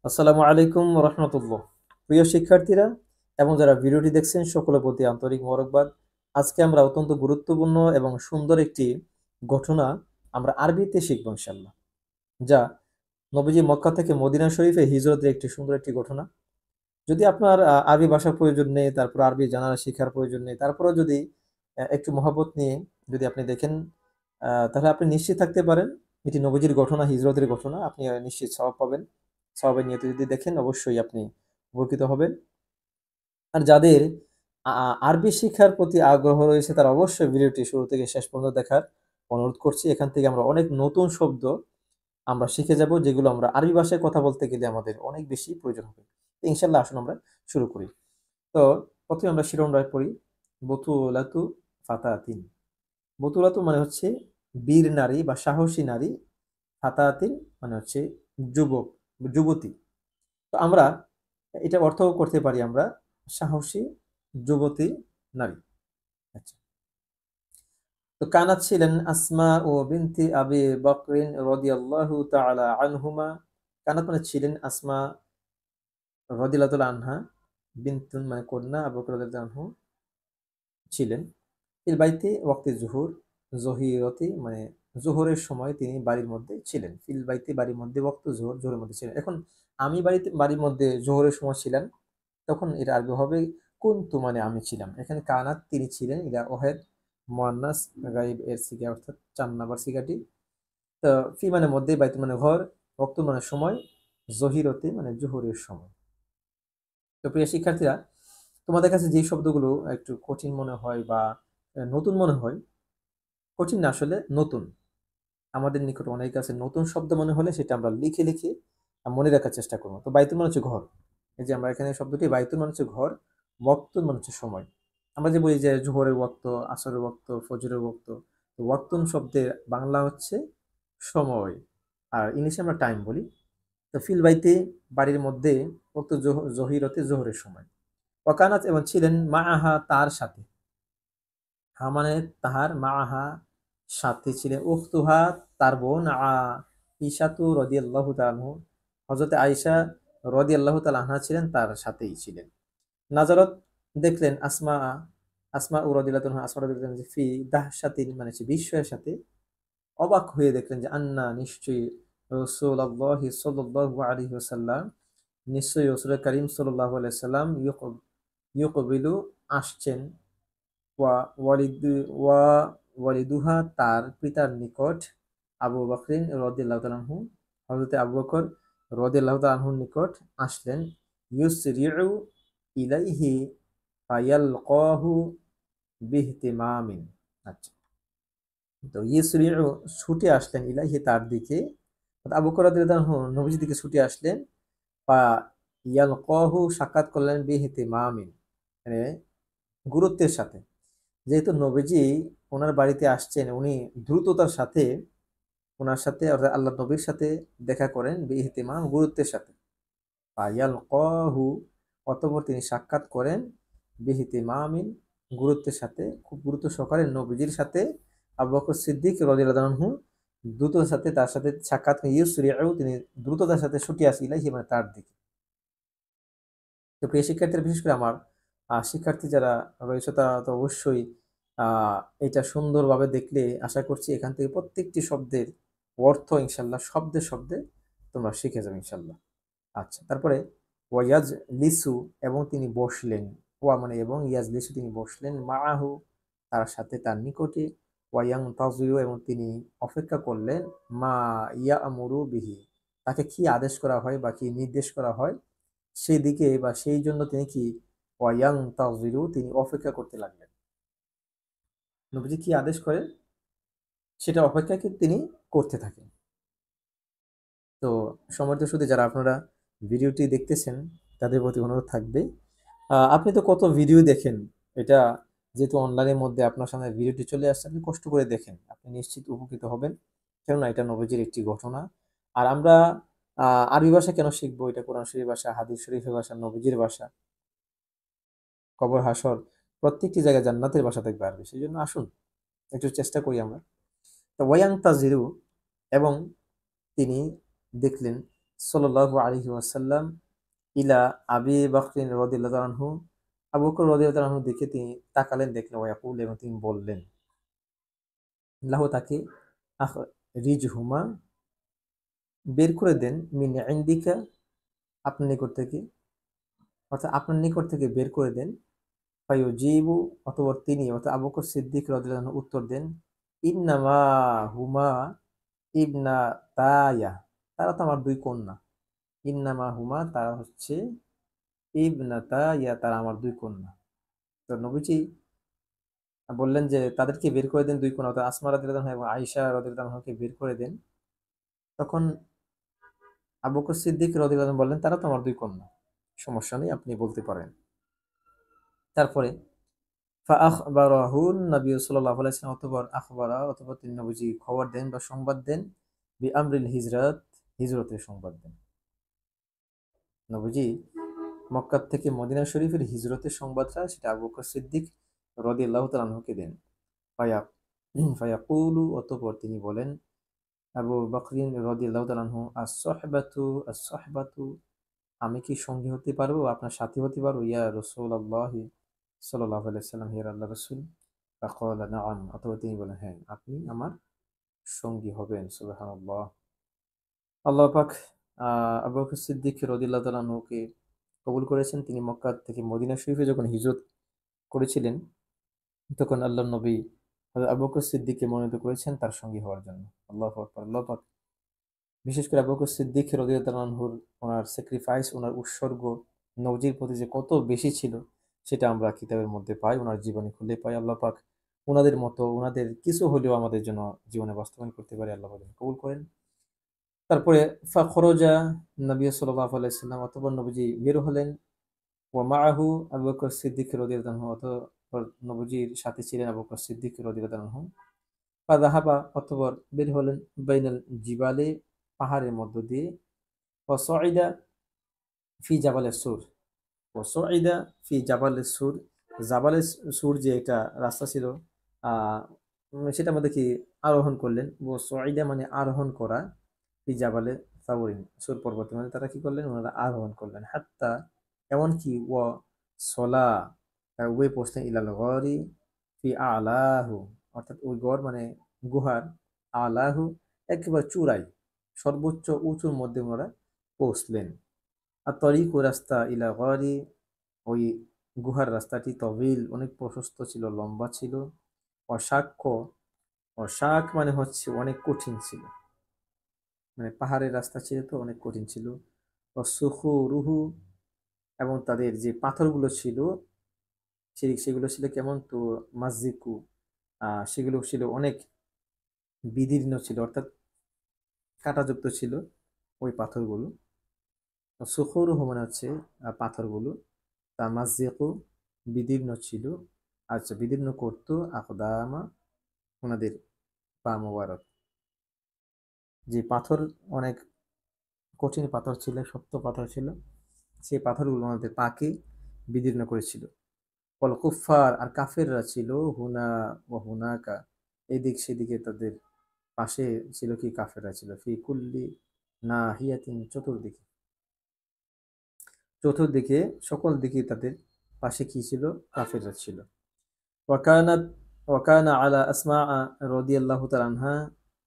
আসসালামু আলাইকুম রহমতুল্লাহ। প্রিয় শিক্ষার্থীরা এবং যারা ভিডিওটি দেখছেন সকলের প্রতি আন্তরিক মোবারকবাদ। আজকে আমরা অত্যন্ত গুরুত্বপূর্ণ এবং সুন্দর একটি ঘটনা আমরা আরবিতে শিখব ইনশাআল্লাহ, যা নবীজি মক্কা থেকে মদিনা শরীফে হিজরতের একটি সুন্দর একটি ঘটনা। যদি আপনার আরবি ভাষার প্রয়োজন নেই, তারপর আরবি জানার শেখার প্রয়োজন নেই, তারপরেও যদি একটু মহব্বত নিয়ে যদি আপনি দেখেন, তাহলে আপনি নিশ্চিত থাকতে পারেন এটি নবীজির ঘটনা, হিজরতের ঘটনা। আপনি নিশ্চিত সওয়াব পাবেন। সওয়াবের নিয়তে যদি দেখেন অবশ্যই আপনি উপকৃত হবেন। আর যাদের আরবি শিক্ষার প্রতি আগ্রহ রয়েছে তারা অবশ্যই ভিডিওটি শুরু থেকে শেষ পর্যন্ত দেখার অনুরোধ করছি। এখান থেকে আমরা অনেক নতুন শব্দ আমরা শিখে যাব, যেগুলো আমরা আরবি ভাষায় কথা বলতে গেলে আমাদের অনেক বেশি প্রয়োজন হবে। তো ইনশাল্লাহ আসুন আমরা শুরু করি। তো প্রথমে আমরা শিরোনাম পড়ি, বতুলাতু ফাতাতিন। বতুলাতু মানে হচ্ছে বীর নারী বা সাহসী নারী, ফাতাতিন মানে হচ্ছে যুবক, যুবতী। তো আমরা এটা অর্থ করতে পারি আমরা সাহসী যুবতী নারী। আচ্ছা, তো কানাত ছিলেন আসমা ও বিনতি আবি বকরিন রাদিয়াল্লাহু তাআলা আনহুমা। কানাত মানে ছিলেন, আসমা রাদিয়াল্লাহু তাআলা আনহা, বিনতুন মানে কন্যা, আবু বকর রাদিয়াল্লাহু আনহু ছিলেন। ফিল বাইতি ওয়াক্তি জুহুর, জহিরতি মানে জোহরের সময় তিনি বাড়ির মধ্যে ছিলেন। ফিল বাইতি বাড়ির মধ্যে, ওয়াক্ত জোহর জোহরের মধ্যে ছিলেন। এখন আমি বাড়ির মধ্যে জোহরের সময় ছিলেন, তখন এটা আরবি হবে কুনতু মানে আমি ছিলাম। এখানে কানাত তিনি ছিলেন, এটা ওয়াহেদ মুয়ান্নাস গায়ব এর সিগা, অর্থাৎ 4 নাম্বার সিগাটি। তো ফি মানে মধ্যে, বাইতুল মানে ঘর, ওয়াক্ত মানে সময়, জহিরতি মানে জোহরের সময়। তো প্রিয় শিক্ষার্থীরা, তোমাদের কাছে যে শব্দগুলো একটু কঠিন মনে হয় বা নতুন মনে হয়, কঠিন না আসলে নতুন, আমাদের নিকট অনেক আছে, নতুন শব্দ মনে হলে সেটা আমরা লিখে লিখে মনে রাখার চেষ্টা করবো। তো বাইতুল মানে হচ্ছে ঘর। এই যে আমরা এখানে শব্দটি বাইতুল মানে হচ্ছে ঘর, ওয়াক্তুন মানে হচ্ছে সময়। আমরা যে বলি যে জোহরের ওয়াক্ত, আসরের ওয়াক্ত, ফজরের ওয়াক্ত, তো ওয়াক্তুন শব্দের বাংলা হচ্ছে সময়, আর ইংলিশে আমরা টাইম বলি। তো ফিল বাইতে বাড়ির মধ্যে, ওয়াক্ত জহিরতে জোহরের সময়। ওয়াকানাত এবং ছিলেন, মা আহা তার সাথে, হা মানে তাহার, মা আহা সাথে ছিলেন, উখতুহা তার বোন, ইশাতু রাদিয়াল্লাহু তাআলা আনহু, হযরত আয়েশা রাদিয়াল্লাহু তাআলা আনহা ছিলেন তার সাথেই ছিলেন। নাজারত দেখলেন, আসমা ও রাদিয়াল্লাহু আনহা, আসমা রাদিয়াল্লাহু আনহা ফি দাহশাতিন মানে হচ্ছে বিস্ময়ের সাথে, অবাক হয়ে দেখলেন যে আন্না নিশ্চয়ই রাসূলুল্লাহি সাল্লাল্লাহু আলাইহি ওয়াসাল্লাম, নিশ্চয়ই রাসূল করিম সাল্লাল্লাহু আলাইহি ওয়াসাল্লাম ইউকবিলু আসছেন, ওয়া ওয়ালিদু ওয়া ওয়ালিদুহা তার পিতার নিকট, আবু বকরিন রাদিয়াল্লাহু তাআলা আনহু, হযরত আবু বকর রাদিয়াল্লাহু তাআলা আনহুর নিকট আসলেন। ইউসরিউ ইলাইহি ফায়ালকাহু বিহতিমামিন। আচ্ছা, তো ইউসরিউ ছুটে আসলেন, ইলাইহি তার দিকে, আবু বকর রাদিয়াল্লাহু আনহু নবীজির দিকে ছুটে আসলেন। ফা ইয়ালকাহু সাক্ষাৎ করলেন, বিহতিমামিন মানে গুরুত্বের সাথে। যেহেতু নবীজি ওনার বাড়িতে আসছেন, উনি দ্রুততার সাথে ওনার সাথে অর্থাৎ আল্লাহ নবীর সাথে দেখা করেন, বিইহতিমাম গুরুত্বের সাথে। ফায়াল কহু অতঃপর তিনি সাক্ষাৎ করেন, বিইহতিমামিন গুরুত্বের সাথে, খুব গুরুত্ব সহকারে নবীজির সাথে। আবু বকর সিদ্দিক রাদিয়াল্লাহু আনহু দ্রুততার সাথে তার সাথে সাক্ষাৎ, ইউসরিউ তিনি দ্রুততার সাথে ছুটে আসি, ইলাইহি মানে তার দিকে। তো প্রিয় শিক্ষার্থীরা, বিশেষ করে আমার শিক্ষার্থী যারা রয়েছে তারা তো অবশ্যই আহ, এটা সুন্দরভাবে দেখলে আশা করছি এখান থেকে প্রত্যেকটি শব্দের অর্থ ইনশাল্লাহ শব্দে শব্দে তোমরা শিখে যাবে ইনশাল্লাহ। আচ্ছা, তারপরে ওয়াজ লিসু এবং তিনি বসলেন, ওয়া মানে এবং, ইয়াজ লিসু তিনি বসলেন, মাআহু তার সাথে তার নিকটে, ওয়ায়াং তাজিউ এবং তিনি অপেক্ষা করলেন, মা ইয়া আমরু বিহি তাকে কি আদেশ করা হয় বা কি নির্দেশ করা হয় সেই দিকে, বা সেই জন্য তিনি কি, ওয়ায়াং তাজিরু তিনি অপেক্ষা করতে লাগলেন। নবীজি কি আদেশ করেন সেটা অপেক্ষাকে তিনি করতে থাকেন। তো সম্মানিত শুধু যারা আপনারা ভিডিওটি দেখতেছেন তাদের প্রতি অনুরোধ থাকবে, আপনি তো কত ভিডিও দেখেন, এটা যেহেতু অনলাইনের মধ্যে আপনার সামনে ভিডিওটি চলে আসছে, আপনি কষ্ট করে দেখেন, আপনি নিশ্চিত উপকৃত হবেন। কেননা এটা নবীজির একটি ঘটনা। আর আমরা আরবি ভাষা কেন শিখবো? এটা কোরআন শরীফ ভাষা, হাদিস শরীফের ভাষা, নবীজির ভাষা, কবর হাসর প্রত্যেকটি জায়গায় জান্নাতের ভাষা থাকবে আরবি। সেই জন্য আসুন একটু চেষ্টা করি আমরা। তো ওয়ায়াং তাজিরু এবং তিনি দেখলেন, সাল্লাল্লাহু আলাইহি ওয়াসাল্লাম ইলা আবি বকর রাদিয়াল্লাহু আনহু, আবু বকর রাদিয়াল্লাহু আনহু দিকে তিনি তাকালেন, দেখলেন ওয়াকুল, এবং তিনি বললেন লাহু তাকে, রিজহুমা বের করে দেন, মিন ইন্দিকা আপনার নিকট থেকে, অর্থাৎ আপনার নিকট থেকে বের করে দেন। ফায়ুজিবু অতঃপর তিনি অর্থাৎ আবু বকর সিদ্দিক রাদিয়াল্লাহু আনহু উত্তর দেন, ইন্নামা হুমা ইবনা তায়া, তারা তো আমার দুই কন্যা। ইন্নামা হুমা তারা হচ্ছে ইবনা তায়া, তারা আমার দুই কন্যা। তো নবীজি বললেন যে তাদেরকে বের করে দেন, দুই কন্যা অর্থাৎ আসমা রাদিয়াল্লাহু আনহা এবং আয়েশা রাদিয়াল্লাহু আনহাকে বের করে দেন। তখন আবু বকর সিদ্দিক রাদিয়াল্লাহু আনহু বললেন, তারা তো আমার দুই কন্যা, সমস্যা নেই, আপনি বলতে পারেন। তারপরে ফাআখবারাহুন নবী সাল্লাল্লাহু আলাইহি ওয়াসাল্লাম, অতঃপর তিনি নবীজি খবর দেন বা সংবাদ দেন, বিআমরিল হিজরাত, হিজরতের সংবাদ দেন। নবীজি মক্কা থেকে মদিনা শরীফের হিজরতের সংবাদটা সেটা আবু বকর সিদ্দিক রাদিয়াল্লাহু তাআলা আনহুকে দেন। ফায়া ফায়াকুলু অতঃপর তিনি বলেন, আবু বকরিন রাদিয়াল্লাহু তাআলা আনহু, আস-সুহবাতু আস-সুহবাতু, আমি কি সঙ্গী হতে পারবো, আপনার সাথী হতে পারবো, ইয়া রাসূলুল্লাহ সাল্লাল্লাহু আলাইহি ওয়াসাল্লাম, হে আল্লাহর রাসূল। ফাকালা নাআম, অথবা তিনি বলেন, হ্যাঁ, আপনি আমার সঙ্গী হবেন। সুবহানাল্লাহ। আল্লাহ পাক আবু বকর সিদ্দিক রাদিয়াল্লাহু তাআলা আনহুকে কবুল করেছেন। তিনি মক্কা থেকে মদিনা শরীফে যখন হিজরত করেছিলেন, তখন আল্লাহর নবী হযরত আবু বকর সিদ্দিককে মনোনীত করেছেন তার সঙ্গী হওয়ার জন্য। আল্লাহু আকবার। আল্লাহ পাক বিশেষ করে আবু বকর সিদ্দিক রাদিয়াল্লাহু তাআলা আনহুর ওনার স্যাক্রিফাইস, ওনার উৎসর্গ নবীজির প্রতি যে কত বেশি ছিল, সেটা আমরা কিতাবের মধ্যে পাই, ওনার জীবনী খুলে পাই। আল্লাহ পাক ওনাদের মতো ওনাদের কিছু হলেও আমাদের জন্য জীবনে বাস্তবায়ন করতে পারে, আল্লাহ বলেন কবুল করেন। তারপরে ফাখরাজা নবী সাল্লাল্লাহু আলাইহি ওয়াসাল্লাম, অতঃপর নবীজি বের হলেন, ওয়া মাআহু আবু বকর সিদ্দিক রাদিয়াল্লাহু আনহু, অতঃপর নবীজির সাথে ছিলেন আবু বকর সিদ্দিক রাদিয়াল্লাহু আনহু। ফাযাহাবা অতঃপর বের হলেন, বাইনাল জিবালে পাহাড়ের মধ্য দিয়ে, ওয়া সাঈদা ফি জাবালিস সুর, ওয়া সাঈদা ফি জাবালিস সুর, জাবালিস সুর যে একটা রাস্তা ছিল, আহ সেটার মধ্যে কি আরোহণ করলেন। ওয়া সাঈদা মানে আরোহণ করা, ফি জাবালে সাবরিন সুর পর্বতে, মানে তারা কি করলেন, ওনারা আরোহণ করলেন। হাত্তা এমনকি, ওয়া সলা ওয়ে পৌঁছলেন, ইলাল গরি ফি আলাহু, অর্থাৎ ওই গড় মানে গুহার, আলাহু একেবারে চূড়ায়, সর্বোচ্চ উঁচুর মধ্যে ওনারা পৌঁছলেন। আর তরিক ও রাস্তা ইলা গরি, ওই গুহার রাস্তাটি তবিল অনেক প্রশস্ত ছিল, লম্বা ছিল। অশাক্য, অশাক মানে হচ্ছে অনেক কঠিন ছিল, মানে পাহাড়ের রাস্তা ছিল তো অনেক কঠিন ছিল। রুহু, এবং তাদের যে পাথরগুলো ছিল সেগুলো ছিল কেমন, তো মাজজিকু, সেগুলো ছিল অনেক বিদীর্ণ ছিল, অর্থাৎ কাঁটাযুক্ত ছিল ওই পাথরগুলো। সুখরুহু মানে হচ্ছে পাথরগুলো, তা মাজজিকু বিদীর্ণ ছিল। আচ্ছা, বিদীর্ণ করতো আকদামা ওনাদের পা মোবারক। যে পাথর অনেক কঠিন পাথর ছিল, শক্ত পাথর ছিল, সেই পাথরগুলো আমাদের পাকে বিদীর্ণ করেছিল। ফল কুফার আর কাফেররা ছিল হুনা ও হুনাকা, এদিক সেদিকে তাদের পাশে ছিল কি, কাফেররা ছিল ফি কুল্লি নাহিয়াতিন, চতুর্দিকে, চতুর্দিকে সকল দিকে তাদের পাশে কি ছিল, কাফেররা ছিল। ওয়াকানাত ওয়াকানা আলা আসমা রাদিয়াল্লাহু তাআলা আনহা,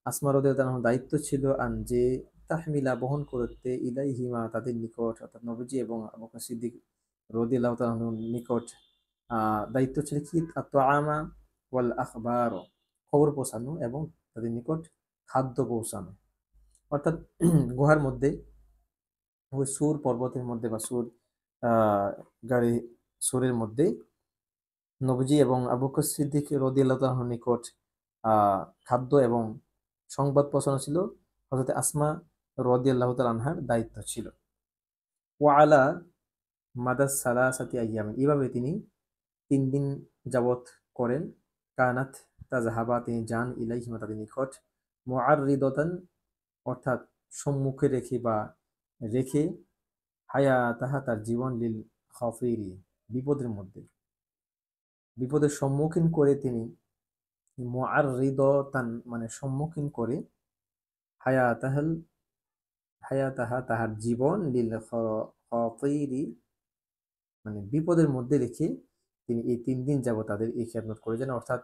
আসমা রাদিয়াল্লাহু তাআলার দায়িত্ব ছিল আন যে তাহমিলা বহন করতে, ইলাইহিমা তাদের নিকট, অর্থাৎ নবীজি এবং আবু বকর সিদ্দিক রাদিয়াল্লাহু তাআলার নিকট দায়িত্ব ছিল কি, আত-তাআমা ওয়াল আখবার, খবর পৌঁছানো এবং তাদের নিকট খাদ্য পৌঁছানো। অর্থাৎ গুহার মধ্যে, ওই সুর পর্বতের মধ্যে বা সুর আহ গাড়ি সুরের মধ্যে নবীজি এবং আবু বকর সিদ্দিক রাদিয়াল্লাহু তাআলার নিকট খাদ্য এবং সংবাদ পৌঁছানো ছিল হযরত আসমা রাদিয়াল্লাহু তাআলা আনহার দায়িত্ব ছিল। ওয়া আলা মাদাস সালাসাতি আইয়াম, এইভাবে তিনি 3 দিন যাবত করেন। কানাত তাজহাবা, তিনি যান, ইলাইহিমা তাদের নিকট, মুআররিদাতান অর্থাৎ সম্মুখে রেখে বা রেখে, হায়াতাহা তার জীবন, লিল খাফিরি বিপদের মধ্যে, বিপদের সম্মুখীন করে তিনি, মুআররিদাতান মানে সম্মুখীন করে, হায়াতাহাল হায়াতাহা তাহার জীবন লিল খাতিরি মানে বিপদের মধ্যে রেখে তিনি এই 3 দিন যাবত তাদের এই খেদমত করে যান, অর্থাৎ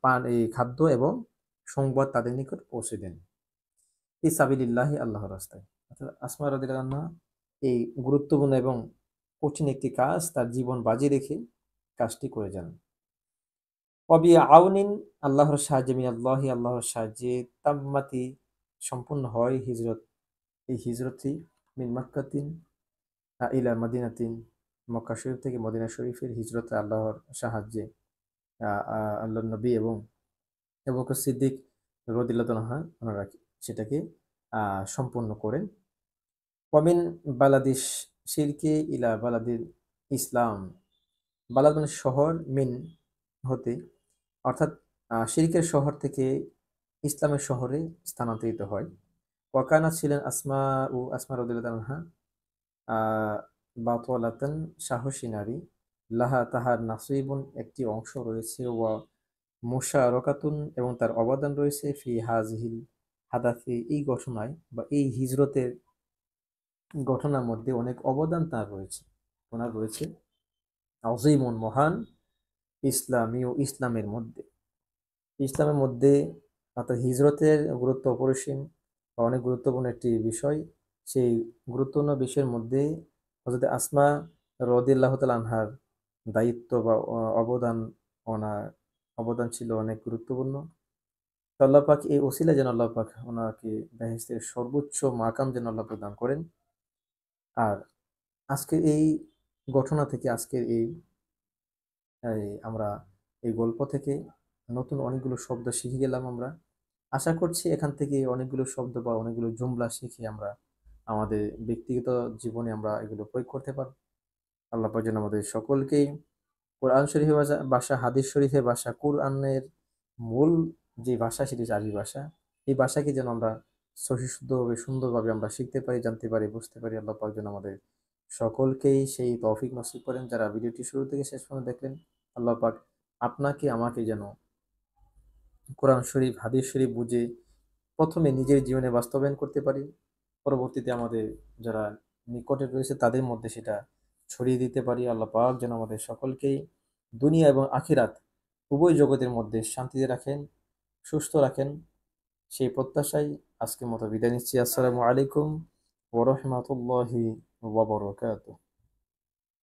পান এই খাদ্য এবং সংবাদ তাদের নিকট পৌঁছে দেন ফি সাবিলিল্লাহি আল্লাহর রাস্তায়। অর্থাৎ আসমা রাদিয়াল্লাহু আনহা এই গুরুত্বপূর্ণ এবং কঠিন একটি কাজ তার জীবন বাজি রেখে কাজটি করে যান। অবি আউনিন আল্লাহর সাহায্যে মিনাল্লাহি আল্লাহর সাহায্যে তাম্মাতি সম্পূর্ণ হয় হিজরত, এই হিজরতটি মিন মাক্কাতিন ইলা মদিনাতিন মক্কা শরীফ থেকে মদিনা শরীফের হিজরতে আল্লাহর সাহায্যে আল্লাহ নবী এবং আবু বকর সিদ্দিক রাদিয়াল্লাহু আনহু ওনারা সেটাকে সম্পূর্ণ করেন। ওয়ামিন বালাদিস শিরকে ইলা বালাদিল ইসলাম, বালাদ মানে শহর, মিন হতে, অর্থাৎ শিরকের শহর থেকে ইসলামের শহরে স্থানান্তরিত হয়। ওয়াকানা ছিলেন আসমা রাদিয়াল্লাহু আনহা বাতলাতান সাহসী নারী, লাহা তাহার নাসিবুন একটি অংশ রয়েছে, ওয়া মুশারাকাতুন এবং তার অবদান রয়েছে, ফি হাযিহিল হাদাসি এই ঘটনায় বা এই হিজরতের ঘটনার মধ্যে অনেক অবদান তার রয়েছে, ওনার রয়েছে আযীমুন মহান, ইসলামী ও ইসলামের মধ্যে, ইসলামের মধ্যে অর্থাৎ হিজরতের গুরুত্ব অপরিসীম বা অনেক গুরুত্বপূর্ণ একটি বিষয়। সেই গুরুত্বপূর্ণ বিষয়ের মধ্যে হযরত আসমা রাদিয়াল্লাহু তাআলা আনহার দায়িত্ব বা অবদান, ওনার অবদান ছিল অনেক গুরুত্বপূর্ণ। তো আল্লাহ পাক এই ওসিলায় যেন আল্লাহ পাক ওনাকে বেহেশতের সর্বোচ্চ মাকাম যেন আল্লাহ প্রদান করেন। আর আজকের এই ঘটনা থেকে আজকের এই আমরা এই গল্প থেকে নতুন অনেকগুলো শব্দ শিখে গেলাম আমরা। আশা করছি এখান থেকে অনেকগুলো শব্দ বা অনেকগুলো জুমলা শিখে আমরা আমাদের ব্যক্তিগত জীবনে আমরা এগুলো প্রয়োগ করতে পারব। আল্লাহ পাক যেন আমাদের সকলকেই কোরআন শরীফের ভাষা, হাদিস শরীফের ভাষা, কোরআনের মূল যে ভাষা সেটি হচ্ছে আরবি ভাষা, এই ভাষাকে যেন আমরা সহিশুদ্ধভাবে সুন্দরভাবে আমরা শিখতে পারি, জানতে পারি, বুঝতে পারি। আল্লাহ পাক যেন আমাদের সকলকেই সেই তৌফিক নসিব করেন। যারা ভিডিওটি শুরু থেকে শেষ পর্যন্ত দেখলেন, আল্লাহ পাক আপনাকে আমাকে যেন কোরআন শরীফ, হাদিস শরীফ বুঝে প্রথমে নিজের জীবনে বাস্তবায়ন করতে পারি, পরবর্তীতে আমাদের যারা নিকটে রয়েছে তাদের মধ্যে সেটা ছড়িয়ে দিতে পারি। আল্লাহ পাক যেন আমাদের সকলকেই দুনিয়া এবং আখিরাত উভয় জগতের মধ্যে শান্তিতে রাখেন, সুস্থ রাখেন, সেই প্রত্যাশায় আজকের মতো বিদায় নিচ্ছি। আসসালামু আলাইকুম ওয়া রাহমাতুল্লাহি ওয়া বারাকাতুহু।